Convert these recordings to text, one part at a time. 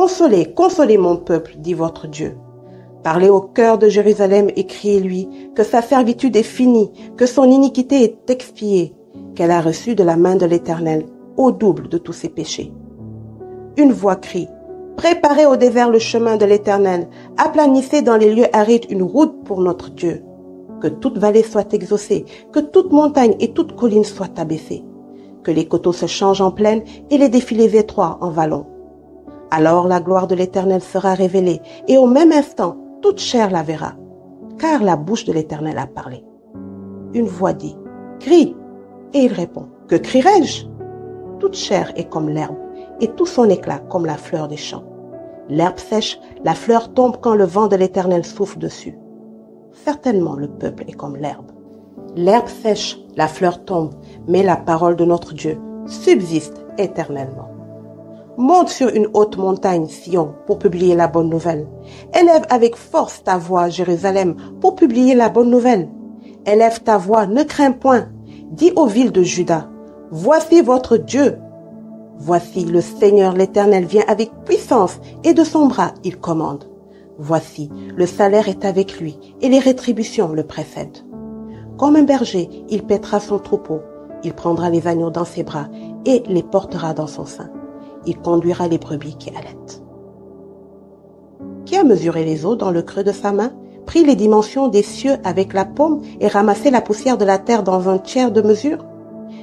Consolez, consolez mon peuple, dit votre Dieu. Parlez au cœur de Jérusalem et criez-lui que sa servitude est finie, que son iniquité est expiée, qu'elle a reçu de la main de l'Éternel au double de tous ses péchés. Une voix crie, préparez au désert le chemin de l'Éternel, aplanissez dans les lieux arides une route pour notre Dieu. Que toute vallée soit exaucée, que toute montagne et toute colline soient abaissées, que les coteaux se changent en plaine et les défilés étroits en vallons. Alors la gloire de l'Éternel sera révélée, et au même instant, toute chair la verra, car la bouche de l'Éternel a parlé. Une voix dit, crie, et il répond, que crierai-je? Toute chair est comme l'herbe, et tout son éclat comme la fleur des champs. L'herbe sèche, la fleur tombe quand le vent de l'Éternel souffle dessus. Certainement le peuple est comme l'herbe. L'herbe sèche, la fleur tombe, mais la parole de notre Dieu subsiste éternellement. Monte sur une haute montagne, Sion, pour publier la bonne nouvelle. Élève avec force ta voix, Jérusalem, pour publier la bonne nouvelle. Élève ta voix, ne crains point. Dis aux villes de Juda, voici votre Dieu. Voici le Seigneur l'Éternel vient avec puissance et de son bras il commande. Voici, le salaire est avec lui et les rétributions le précèdent. Comme un berger, il paîtra son troupeau. Il prendra les agneaux dans ses bras et les portera dans son sein. Il conduira les brebis qui allaitent. Qui a mesuré les eaux dans le creux de sa main, pris les dimensions des cieux avec la paume et ramassé la poussière de la terre dans un tiers de mesure?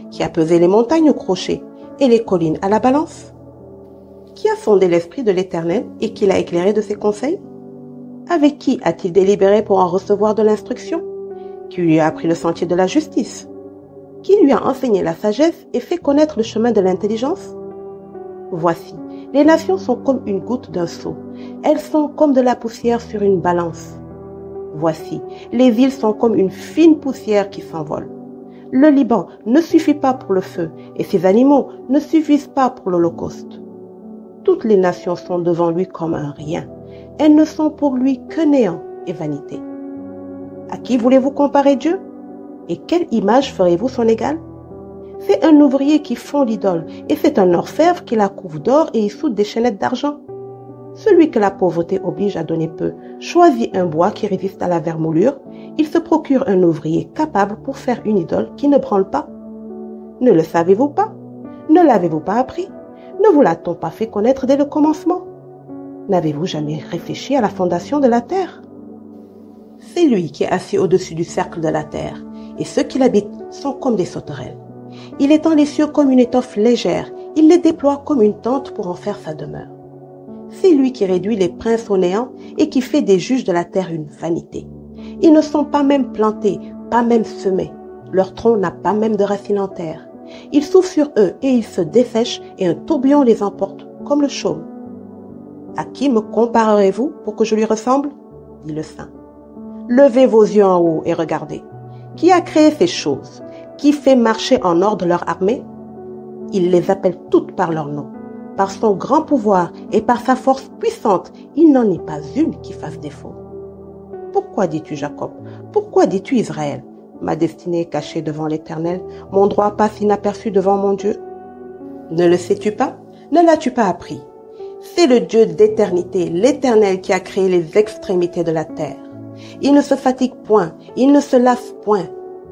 Qui a pesé les montagnes au crochet et les collines à la balance? Qui a sondé l'esprit de l'Éternel et qui l'a éclairé de ses conseils? Avec qui a-t-il délibéré pour en recevoir de l'instruction? Qui lui a appris le sentier de la justice? Qui lui a enseigné la sagesse et fait connaître le chemin de l'intelligence? Voici, les nations sont comme une goutte d'un seau. Elles sont comme de la poussière sur une balance. Voici, les villes sont comme une fine poussière qui s'envole. Le Liban ne suffit pas pour le feu et ses animaux ne suffisent pas pour l'holocauste. Toutes les nations sont devant lui comme un rien. Elles ne sont pour lui que néant et vanité. À qui voulez-vous comparer Dieu? Et quelle image ferez-vous son égal? C'est un ouvrier qui fond l'idole, et c'est un orfèvre qui la couvre d'or et y soude des chaînettes d'argent. Celui que la pauvreté oblige à donner peu choisit un bois qui résiste à la vermoulure, il se procure un ouvrier capable pour faire une idole qui ne branle pas. Ne le savez-vous pas? Ne l'avez-vous pas appris? Ne vous l'a-t-on pas fait connaître dès le commencement? N'avez-vous jamais réfléchi à la fondation de la terre? C'est lui qui est assis au-dessus du cercle de la terre, et ceux qui l'habitent sont comme des sauterelles. Il étend les cieux comme une étoffe légère, il les déploie comme une tente pour en faire sa demeure. C'est lui qui réduit les princes au néant et qui fait des juges de la terre une vanité. Ils ne sont pas même plantés, pas même semés. Leur tronc n'a pas même de racines en terre. Il souffle sur eux et ils se dessèchent et un tourbillon les emporte comme le chaume. À qui me comparerez-vous pour que je lui ressemble? Dit le Saint. Levez vos yeux en haut et regardez. Qui a créé ces choses? Qui fait marcher en ordre leur armée? Il les appelle toutes par leur nom. Par son grand pouvoir et par sa force puissante, il n'en est pas une qui fasse défaut. Pourquoi dis-tu Jacob? Pourquoi dis-tu Israël? Ma destinée est cachée devant l'Éternel, mon droit passe inaperçu devant mon Dieu. Ne le sais-tu pas? Ne l'as-tu pas appris? C'est le Dieu d'éternité, l'Éternel qui a créé les extrémités de la terre. Il ne se fatigue point, il ne se lasse point.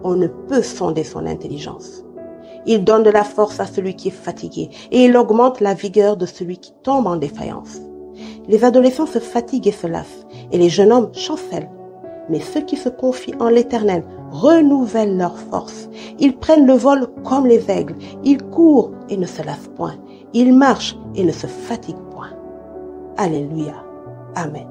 On ne peut sonder son intelligence. Il donne de la force à celui qui est fatigué et il augmente la vigueur de celui qui tombe en défaillance. Les adolescents se fatiguent et se lassent et les jeunes hommes chancellent. Mais ceux qui se confient en l'Éternel renouvellent leur force. Ils prennent le vol comme les aigles. Ils courent et ne se lassent point. Ils marchent et ne se fatiguent point. Alléluia. Amen.